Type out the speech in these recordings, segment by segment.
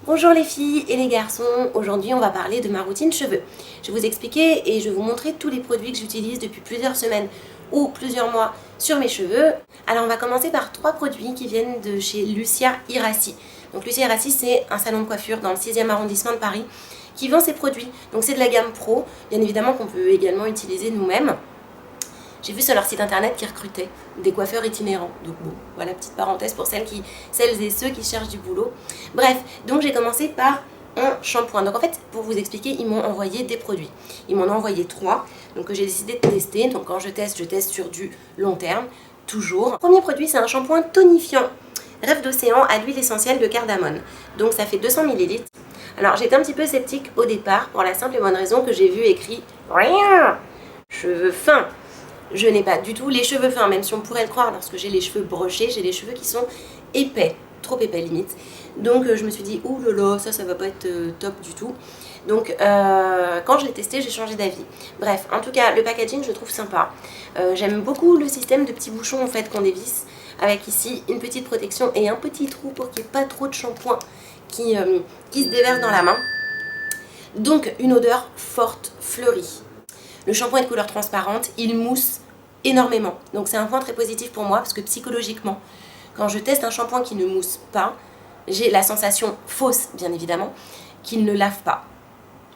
Bonjour les filles et les garçons, aujourd'hui on va parler de ma routine cheveux. Je vais vous expliquer et je vais vous montrer tous les produits que j'utilise depuis plusieurs semaines ou plusieurs mois sur mes cheveux. Alors on va commencer par 3 produits qui viennent de chez Lucia Irasci. Donc Lucia Irasci, c'est un salon de coiffure dans le 6e arrondissement de Paris qui vend ses produits. Donc c'est de la gamme pro, bien évidemment qu'on peut également utiliser nous-mêmes. J'ai vu sur leur site internet qu'ils recrutaient des coiffeurs itinérants. Donc bon, voilà, petite parenthèse pour celles et ceux qui cherchent du boulot. Bref, donc j'ai commencé par un shampoing. Donc en fait, pour vous expliquer, ils m'ont envoyé des produits. Ils m'en ont envoyé 3, donc que j'ai décidé de tester. Donc quand je teste sur du long terme, toujours. Le premier produit, c'est un shampoing tonifiant Rêve d'océan à l'huile essentielle de cardamone. Donc ça fait 200 ml. Alors j'étais un petit peu sceptique au départ pour la simple et bonne raison que j'ai vu écrit rien, cheveux fins. Je n'ai pas du tout les cheveux fins, même si on pourrait le croire lorsque j'ai les cheveux brochés, j'ai les cheveux qui sont épais, trop épais limite. Donc je me suis dit, ouh là là, ça va pas être top du tout. Donc quand je l'ai testé, j'ai changé d'avis. Bref, en tout cas, le packaging, je le trouve sympa. J'aime beaucoup le système de petits bouchons en fait qu'on dévisse, avec ici une petite protection et un petit trou pour qu'il n'y ait pas trop de shampoing qui se déverse dans la main. Donc une odeur forte, fleurie. Le shampoing est de couleur transparente, il mousse énormément. Donc c'est un point très positif pour moi parce que psychologiquement, quand je teste un shampoing qui ne mousse pas, j'ai la sensation fausse, bien évidemment, qu'il ne lave pas.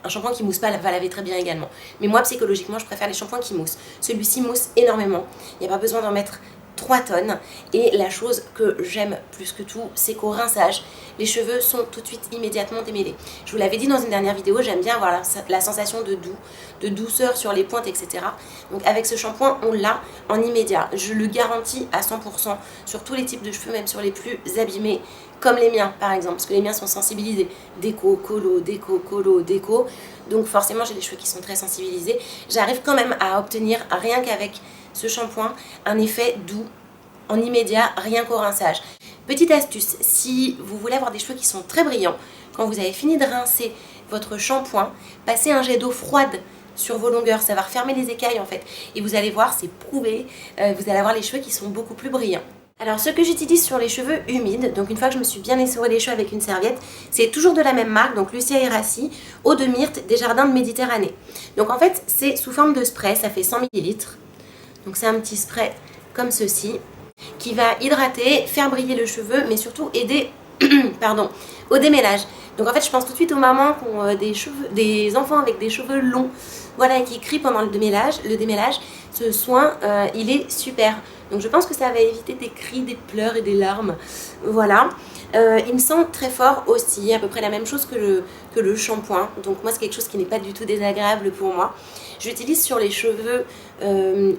Un shampoing qui mousse pas va laver très bien également. Mais moi, psychologiquement, je préfère les shampoings qui moussent. Celui-ci mousse énormément. Il n'y a pas besoin d'en mettre 3 tonnes. Et la chose que j'aime plus que tout, c'est qu'au rinçage, les cheveux sont tout de suite immédiatement démêlés. Je vous l'avais dit dans une dernière vidéo, j'aime bien avoir la sensation de douceur sur les pointes, etc. Donc avec ce shampoing, on l'a en immédiat. Je le garantis à 100% sur tous les types de cheveux, même sur les plus abîmés, comme les miens par exemple, parce que les miens sont sensibilisés. Déco, colo, déco, colo, déco. Donc forcément, j'ai des cheveux qui sont très sensibilisés. J'arrive quand même à obtenir, rien qu'avec ce shampoing, un effet doux en immédiat, rien qu'au rinçage. Petite astuce, si vous voulez avoir des cheveux qui sont très brillants, quand vous avez fini de rincer votre shampoing, passez un jet d'eau froide sur vos longueurs, ça va refermer les écailles en fait. Et vous allez voir, c'est prouvé, vous allez avoir les cheveux qui sont beaucoup plus brillants. Alors ce que j'utilise sur les cheveux humides, donc une fois que je me suis bien essoré les cheveux avec une serviette, c'est toujours de la même marque, donc Lucia Irasci, eau de myrte des jardins de Méditerranée. Donc en fait c'est sous forme de spray, ça fait 100 ml. Donc c'est un petit spray comme ceci, qui va hydrater, faire briller le cheveu, mais surtout aider au démêlage. Donc en fait je pense tout de suite aux mamans qui ont des enfants avec des cheveux longs, voilà, et qui crient pendant le démêlage. Ce soin, il est super. Donc je pense que ça va éviter des cris, des pleurs et des larmes. Voilà. Il me sent très fort aussi, à peu près la même chose que le shampoing. Donc moi c'est quelque chose qui n'est pas du tout désagréable pour moi. J'utilise sur les cheveux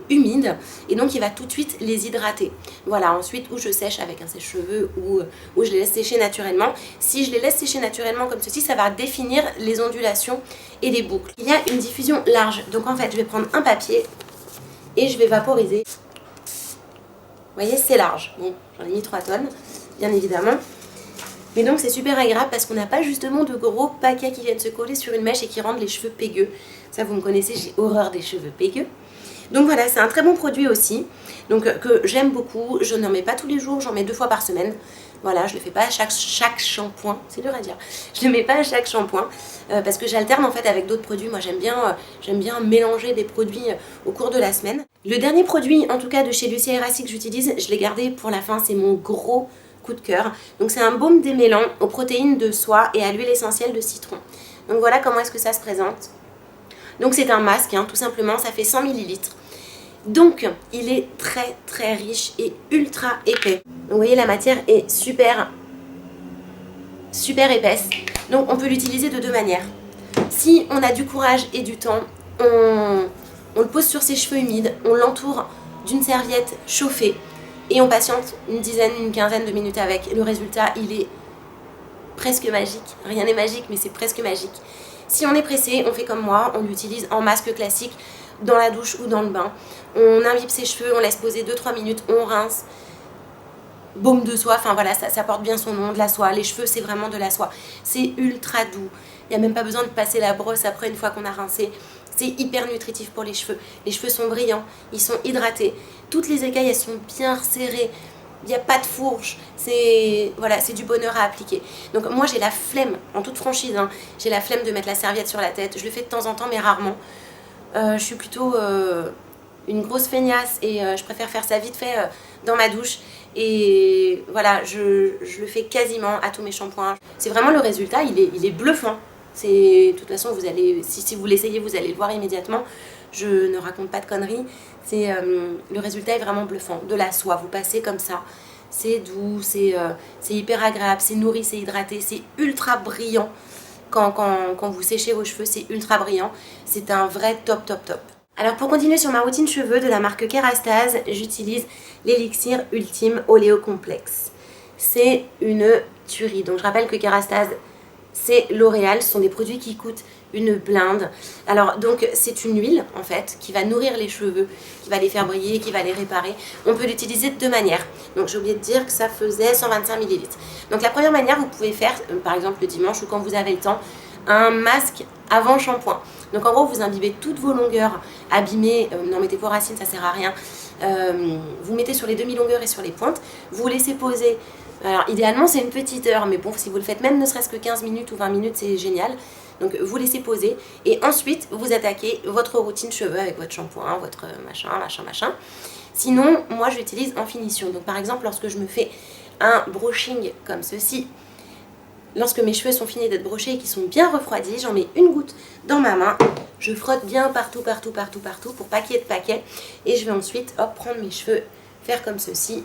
humides et donc il va tout de suite les hydrater. Voilà, ensuite ou je sèche avec un sèche-cheveux ou je les laisse sécher naturellement. Si je les laisse sécher naturellement comme ceci, ça va définir les ondulations et les boucles. Il y a une diffusion large, donc en fait je vais prendre un papier et je vais vaporiser. Vous voyez, c'est large. Bon, j'en ai mis 3 tonnes, bien évidemment. Mais donc c'est super agréable parce qu'on n'a pas justement de gros paquets qui viennent se coller sur une mèche et qui rendent les cheveux pégueux. Ça vous me connaissez, j'ai horreur des cheveux pégueux. Donc voilà, c'est un très bon produit aussi, donc que j'aime beaucoup. Je n'en mets pas tous les jours, j'en mets 2 fois par semaine. Voilà, je ne le fais pas à chaque shampoing, c'est dur à dire. Je ne le mets pas à chaque shampoing parce que j'alterne en fait avec d'autres produits. Moi j'aime bien mélanger des produits au cours de la semaine. Le dernier produit en tout cas de chez Lucia Irasci que j'utilise, je l'ai gardé pour la fin, c'est mon gros coup de cœur. Donc c'est un baume démêlant aux protéines de soie et à l'huile essentielle de citron. Donc voilà comment est-ce que ça se présente. Donc c'est un masque, hein, tout simplement, ça fait 100 ml. Donc il est très très riche et ultra épais. Donc vous voyez, la matière est super épaisse. Donc on peut l'utiliser de 2 manières. Si on a du courage et du temps, on le pose sur ses cheveux humides, on l'entoure d'une serviette chauffée et on patiente une quinzaine de minutes avec. Le résultat, il est presque magique. Rien n'est magique, mais c'est presque magique. Si on est pressé, on fait comme moi, on l'utilise en masque classique dans la douche ou dans le bain. On imbibe ses cheveux, on laisse poser 2-3 minutes, on rince. Baume de soie, enfin voilà, ça porte bien son nom, de la soie. Les cheveux, c'est vraiment de la soie. C'est ultra doux. Il n'y a même pas besoin de passer la brosse après une fois qu'on a rincé. C'est hyper nutritif pour les cheveux. Les cheveux sont brillants, ils sont hydratés. Toutes les écailles, elles sont bien resserrées. il n'y a pas de fourche, c'est voilà, c'est du bonheur à appliquer. Donc moi j'ai la flemme, en toute franchise, hein, j'ai la flemme de mettre la serviette sur la tête. Je le fais de temps en temps mais rarement. Je suis plutôt une grosse feignasse et je préfère faire ça vite fait dans ma douche. Et voilà, je le fais quasiment à tous mes shampoings. C'est vraiment le résultat, il est bluffant. De toute façon, vous allez, si vous l'essayez, vous allez le voir immédiatement. Je ne raconte pas de conneries. Le résultat est vraiment bluffant. De la soie, vous passez comme ça. C'est doux, c'est hyper agréable, c'est nourri, c'est hydraté, c'est ultra brillant. Quand vous séchez vos cheveux, c'est ultra brillant. C'est un vrai top, top, top. Alors pour continuer sur ma routine cheveux de la marque Kerastase, j'utilise l'élixir ultime Oléo Complexe. C'est une tuerie. Donc je rappelle que Kerastase, c'est L'Oréal, ce sont des produits qui coûtent une blinde. Alors donc c'est une huile en fait qui va nourrir les cheveux, qui va les faire briller, qui va les réparer. On peut l'utiliser de deux manières. Donc j'ai oublié de dire que ça faisait 125 ml. Donc la première manière, vous pouvez faire par exemple le dimanche ou quand vous avez le temps, un masque avant shampoing. Donc en gros vous imbibez toutes vos longueurs abîmées, n'en mettez pas aux racines, ça sert à rien. Vous mettez sur les demi-longueurs et sur les pointes, vous laissez poser. Alors idéalement c'est une petite heure, mais bon si vous le faites même ne serait-ce que 15 minutes ou 20 minutes c'est génial. Donc vous laissez poser et ensuite vous attaquez votre routine cheveux avec votre shampoing, votre machin. Sinon moi je l'utilise en finition. Donc par exemple lorsque je me fais un brushing comme ceci, lorsque mes cheveux sont finis d'être brochés et qu'ils sont bien refroidis, j'en mets une goutte dans ma main, je frotte bien partout pour pas qu'il y ait de paquets et je vais ensuite prendre mes cheveux, faire comme ceci,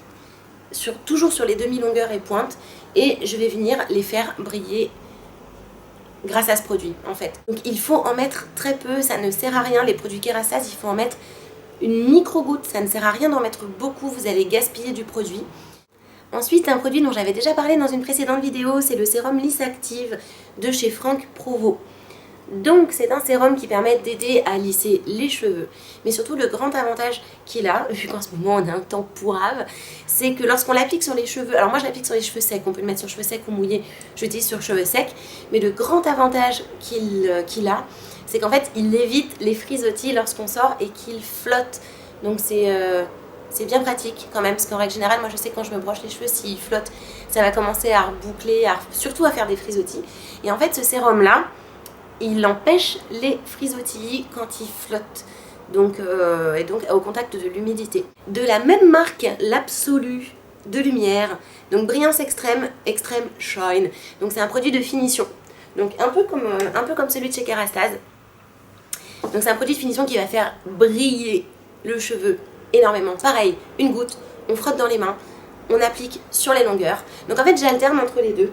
toujours sur les demi-longueurs et pointes et je vais venir les faire briller grâce à ce produit en fait. Donc il faut en mettre très peu, ça ne sert à rien, les produits Kerastase, il faut en mettre une micro-goutte, ça ne sert à rien d'en mettre beaucoup, vous allez gaspiller du produit. Ensuite, un produit dont j'avais déjà parlé dans une précédente vidéo, c'est le sérum Lisse Active de chez Franck Provo. Donc c'est un sérum qui permet d'aider à lisser les cheveux. Mais surtout le grand avantage qu'il a, vu qu'en ce moment on a un temps pourrave, c'est que lorsqu'on l'applique sur les cheveux, alors moi je l'applique sur les cheveux secs, on peut le mettre sur cheveux secs ou mouillés, je l'utilise sur cheveux secs, mais le grand avantage qu'il a, c'est qu'en fait il évite les frisottis lorsqu'on sort et qu'il flotte. Donc c'est bien pratique quand même, parce qu'en règle générale, moi je sais que quand je me broche les cheveux, s'ils flottent, ça va commencer à reboucler, surtout à faire des frisottis. Et en fait ce sérum là, il empêche les frisottis quand ils flottent. Donc au contact de l'humidité. De la même marque, l'Absolu de Lumière, donc Brillance Extrême, Extreme Shine. Donc c'est un produit de finition. Donc un peu comme celui de chez Kerastase. Donc c'est un produit de finition qui va faire briller le cheveu énormément. Pareil, une goutte, on frotte dans les mains, on applique sur les longueurs. Donc en fait j'alterne entre les deux.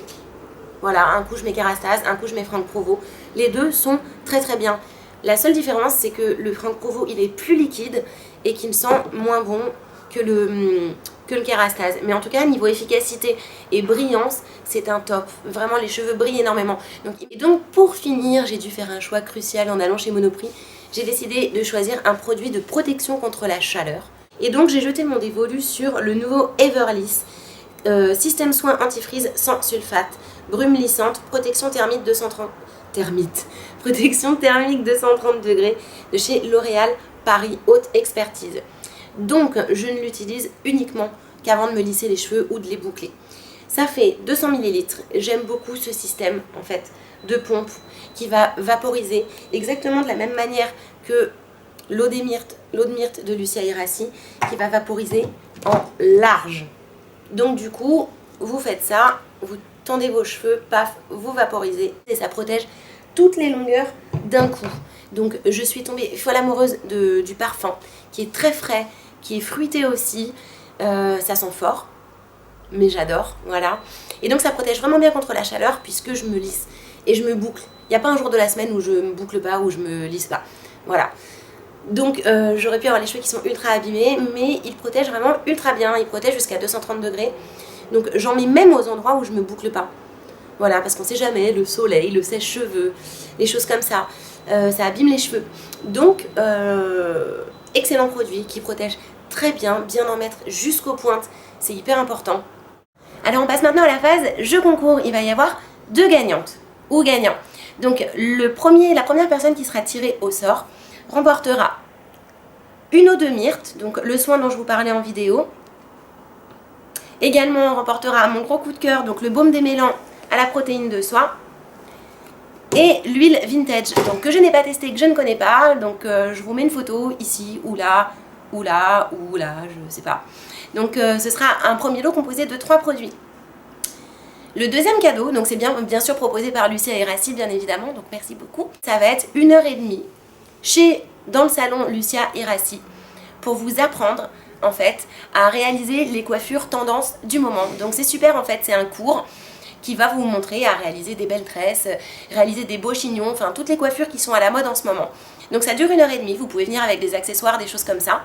Voilà, un coup je mets Kerastase, un coup je mets Franck Provo. Les deux sont très très bien. La seule différence c'est que le Franck Provo il est plus liquide et qu'il sent moins bon que le Kerastase. Mais en tout cas niveau efficacité et brillance c'est un top. Vraiment les cheveux brillent énormément. Donc pour finir j'ai dû faire un choix crucial en allant chez Monoprix. J'ai décidé de choisir un produit de protection contre la chaleur. Et donc j'ai jeté mon dévolu sur le nouveau Everlisse. Système soin antifreeze sans sulfate, brume lissante, protection thermique 230 protection thermique 230 degrés de chez L'Oréal Paris Haute Expertise. Donc je ne l'utilise uniquement qu'avant de me lisser les cheveux ou de les boucler. Ça fait 200 ml. J'aime beaucoup ce système en fait de pompe qui va vaporiser exactement de la même manière que l'eau de myrte de Lucia Irassi qui va vaporiser en large. Donc du coup, vous faites ça, vous tendez vos cheveux, paf, vous vaporisez et ça protège toutes les longueurs d'un coup. Donc je suis tombée folle amoureuse du parfum qui est très frais, qui est fruité aussi, ça sent fort, mais j'adore, voilà. Et donc ça protège vraiment bien contre la chaleur puisque je me lisse et je me boucle. Il n'y a pas un jour de la semaine où je me boucle pas, où je me lisse pas, voilà. Donc j'aurais pu avoir les cheveux qui sont ultra abîmés, mais ils protègent vraiment ultra bien, ils protègent jusqu'à 230 degrés. Donc j'en mets même aux endroits où je me boucle pas. Voilà, parce qu'on sait jamais, le soleil, le sèche-cheveux, les choses comme ça, ça abîme les cheveux. Donc excellent produit qui protège très bien, bien en mettre jusqu'aux pointes, c'est hyper important. Alors on passe maintenant à la phase jeu concours, il va y avoir 2 gagnantes ou gagnants. Donc la première personne qui sera tirée au sort remportera une eau de myrte, donc le soin dont je vous parlais en vidéo, Également, on remportera mon gros coup de cœur, donc le baume démêlant à la protéine de soie. Et l'huile vintage, donc que je n'ai pas testé, que je ne connais pas. Donc je vous mets une photo ici, ou là, ou là, ou là, je sais pas. Donc ce sera un premier lot composé de 3 produits. Le deuxième cadeau, donc c'est bien sûr proposé par Lucia Erassi, bien évidemment, donc merci beaucoup. Ça va être 1h30 dans le salon Lucia Erassi pour vous apprendre en fait à réaliser les coiffures tendances du moment. Donc c'est super en fait, c'est un cours qui va vous montrer à réaliser des belles tresses, réaliser des beaux chignons, enfin toutes les coiffures qui sont à la mode en ce moment. Donc ça dure 1h30, vous pouvez venir avec des accessoires, des choses comme ça.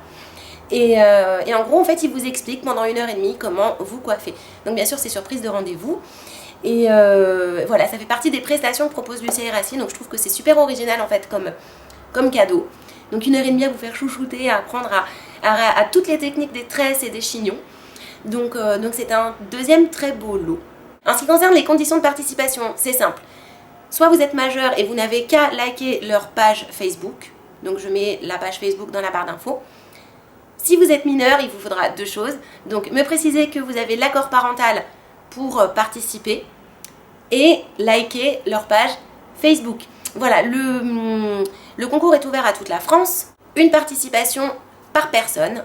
Et en gros, en fait, il vous explique pendant 1h30 comment vous coiffer. Donc bien sûr, c'est sur prise de rendez-vous. Et voilà, ça fait partie des prestations que propose Lucia Erassi. Donc je trouve que c'est super original en fait comme cadeau. Donc 1h30 à vous faire chouchouter, à apprendre à toutes les techniques des tresses et des chignons. Donc c'est un deuxième très beau lot. En ce qui concerne les conditions de participation, c'est simple. Soit vous êtes majeur et vous n'avez qu'à liker leur page Facebook. Donc je mets la page Facebook dans la barre d'infos. Si vous êtes mineur, il vous faudra 2 choses. Donc me préciser que vous avez l'accord parental pour participer et liker leur page Facebook. Voilà, le concours est ouvert à toute la France. Une participation par personne.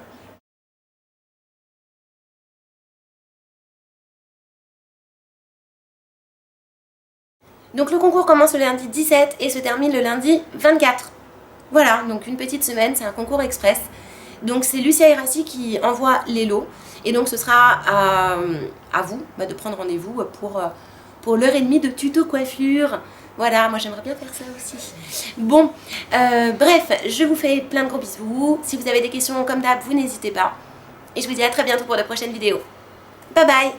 Donc le concours commence le lundi 17 et se termine le lundi 24. Voilà, donc une petite semaine, c'est un concours express. Donc c'est Lucia Erassi qui envoie les lots. Et donc ce sera à vous de prendre rendez-vous pour l'heure et demie de tuto coiffure. Voilà, moi j'aimerais bien faire ça aussi. Bon, bref, je vous fais plein de gros bisous. Si vous avez des questions comme d'hab, vous n'hésitez pas. Et je vous dis à très bientôt pour de prochaines vidéos. Bye bye!